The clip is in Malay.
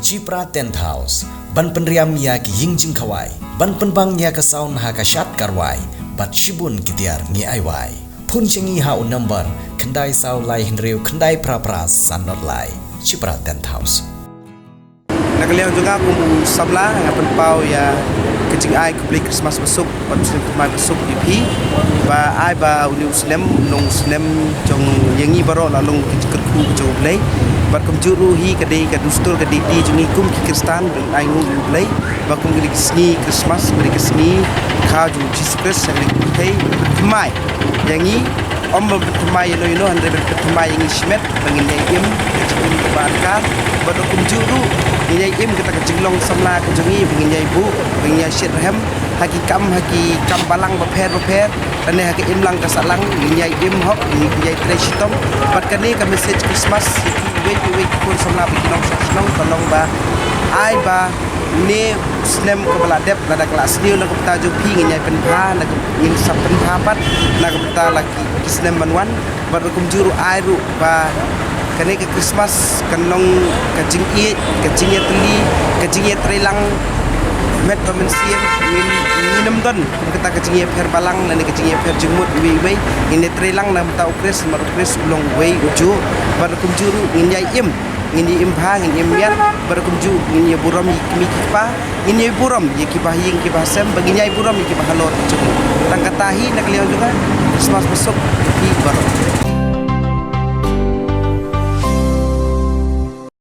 Cipra Tent House, ban penriam ya ki yingjing kawai, ban penbang ya ka saun ha ka shat karwai, bat shibun kitiar ngi aiwai. Pun cengi ha un number, kendai sau lai hinriu kendai pra sanot lai. Cipra Tent House. Nakaliang juga aku sabla ngapen pau ya kecing ai kubli Christmas besuk pada muslim mai besuk ipi ba ai ba uni muslim nong muslim jong yangi baro la long kerku jong blai bar kum juru hi kadai ka dustur kadai ti jungi kum ki kristan dan ai ngu blai ba kum gili sngi Christmas beri kesni ka ju Jesus Christ sari kai mai yangi om bertemai no hande bertemai yangi shmet bangin yim kecing barka bar kum juru Ngiyay im kita kejinglong samla kejengi ngiyay bu ngiyay syirhem haki kam balang beper dan haki im lang kasalang ngiyay im hok ngiyay treshitom pat kani ka message Christmas wait pun samla bikinong sakinong tolong ba ai ba ne snem ko baladep lada kelas ni nak tajuk pi ngiyay penha nak ngin sap penha pat nak beta laki snem manwan bar kum juru ai ru ba kani ke Christmas kanong kajing teli kajing trelang met pamensian minum don kita kajing per balang dan kajing per jengmut wi ini trelang nam tau kris mar kris ulong wei uju bar kumjuru nginyai im bha ngin im yan bar kumju nginyai buram mi kipa nginyai buram ye kipah ying kipah sem baginyai buram ye kipah halor tang katahi nak liau juga Christmas besok di bar